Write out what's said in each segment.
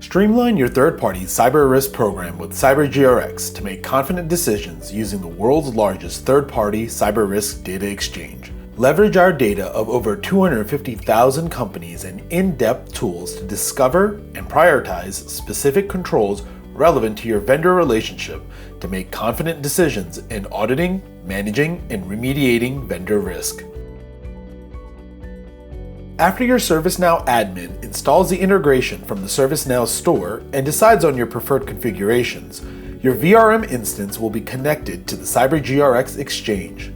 Streamline your third-party cyber risk program with CyberGRX to make confident decisions using the world's largest third-party cyber risk data exchange. Leverage our data of over 250,000 companies and in-depth tools to discover and prioritize specific controls relevant to your vendor relationship to make confident decisions in auditing, managing, and remediating vendor risk. After your ServiceNow admin installs the integration from the ServiceNow store and decides on your preferred configurations, your VRM instance will be connected to the CyberGRX exchange.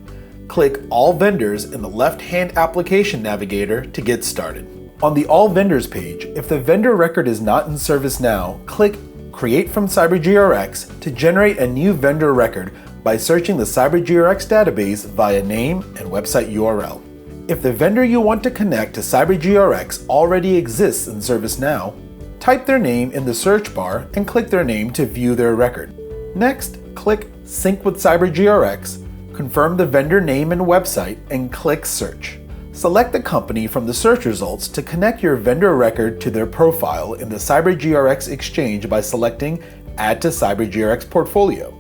Click All Vendors in the left-hand application navigator to get started. On the All Vendors page, if the vendor record is not in ServiceNow, click Create from CyberGRX to generate a new vendor record by searching the CyberGRX database via name and website URL. If the vendor you want to connect to CyberGRX already exists in ServiceNow, type their name in the search bar and click their name to view their record. Next, click Sync with CyberGRX, confirm the vendor name and website, and click Search. Select the company from the search results to connect your vendor record to their profile in the CyberGRX exchange by selecting Add to CyberGRX Portfolio.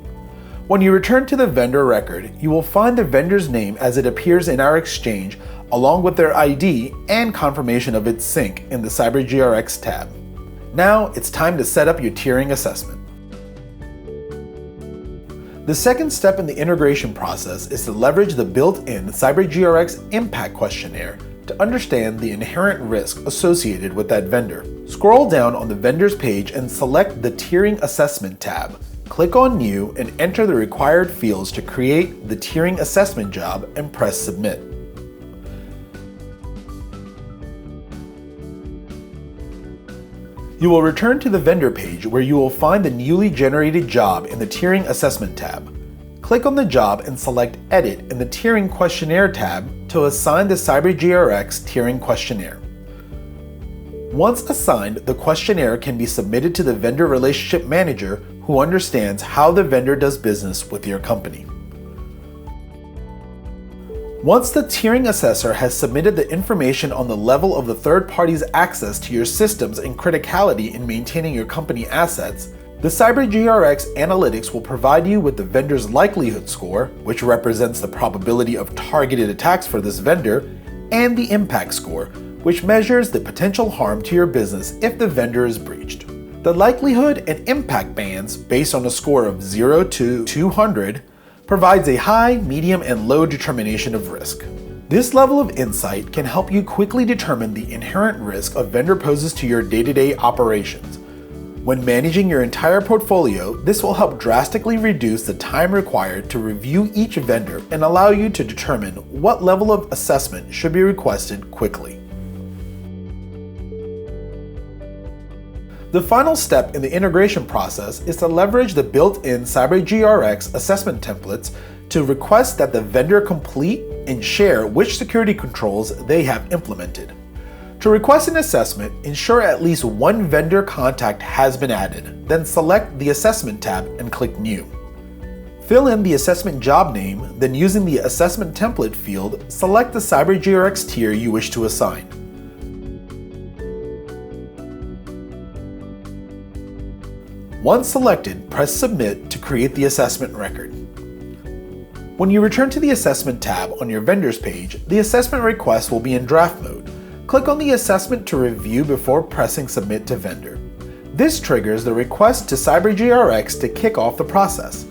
When you return to the vendor record, you will find the vendor's name as it appears in our exchange, along with their ID and confirmation of its sync in the CyberGRX tab. Now it's time to set up your tiering assessment. The second step in the integration process is to leverage the built-in CyberGRX Impact Questionnaire to understand the inherent risk associated with that vendor. Scroll down on the vendor's page and select the Tiering Assessment tab. Click on New and enter the required fields to create the tiering assessment job and press Submit. You will return to the vendor page where you will find the newly generated job in the Tiering Assessment tab. Click on the job and select Edit in the Tiering Questionnaire tab to assign the CyberGRX Tiering Questionnaire. Once assigned, the questionnaire can be submitted to the Vendor Relationship Manager, who understands how the vendor does business with your company. Once the tiering assessor has submitted the information on the level of the third party's access to your systems and criticality in maintaining your company assets, the CyberGRX analytics will provide you with the vendor's likelihood score, which represents the probability of targeted attacks for this vendor, and the impact score, which measures the potential harm to your business if the vendor is breached. The likelihood and impact bands, based on a score of 0 to 200, provides a high, medium, and low determination of risk. This level of insight can help you quickly determine the inherent risk a vendor poses to your day-to-day operations. When managing your entire portfolio, this will help drastically reduce the time required to review each vendor and allow you to determine what level of assessment should be requested quickly. The final step in the integration process is to leverage the built-in CyberGRX assessment templates to request that the vendor complete and share which security controls they have implemented. To request an assessment, ensure at least one vendor contact has been added, then select the Assessment tab and click New. Fill in the assessment job name, then using the Assessment Template field, select the CyberGRX tier you wish to assign. Once selected, press Submit to create the assessment record. When you return to the Assessment tab on your vendors page, the assessment request will be in draft mode. Click on the assessment to review before pressing Submit to Vendor. This triggers the request to CyberGRX to kick off the process.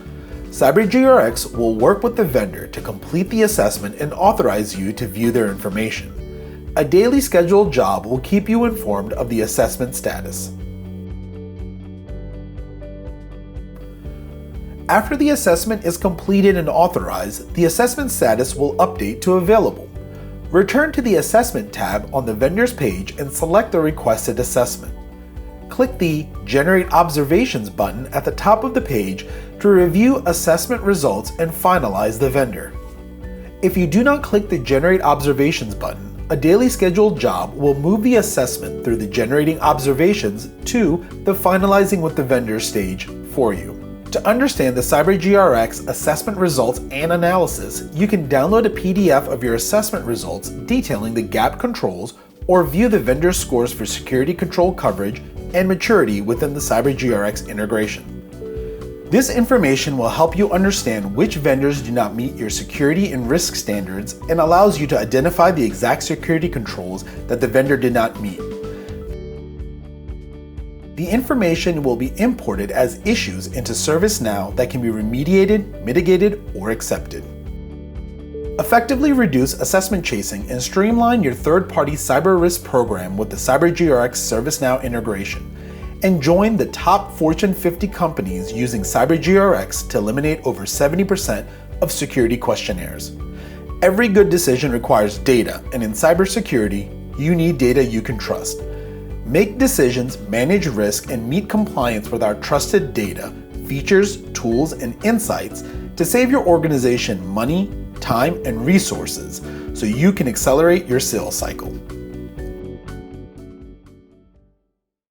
CyberGRX will work with the vendor to complete the assessment and authorize you to view their information. A daily scheduled job will keep you informed of the assessment status. After the assessment is completed and authorized, the assessment status will update to Available. Return to the Assessment tab on the vendor's page and select the requested assessment. Click the Generate Observations button at the top of the page to review assessment results and finalize the vendor. If you do not click the Generate Observations button, a daily scheduled job will move the assessment through the Generating Observations to the Finalizing with the Vendor stage for you. To understand the CyberGRX assessment results and analysis, you can download a PDF of your assessment results detailing the gap controls or view the vendor scores for security control coverage, and maturity within the CyberGRX integration. This information will help you understand which vendors do not meet your security and risk standards and allows you to identify the exact security controls that the vendor did not meet. The information will be imported as issues into ServiceNow that can be remediated, mitigated, or accepted. Effectively reduce assessment chasing and streamline your third-party cyber risk program with the CyberGRX ServiceNow integration, and join the top Fortune 50 companies using CyberGRX to eliminate over 70% of security questionnaires. Every good decision requires data, and in cybersecurity, you need data you can trust. Make decisions, manage risk, and meet compliance with our trusted data, features, tools, and insights to save your organization money, time, and resources so you can accelerate your sales cycle.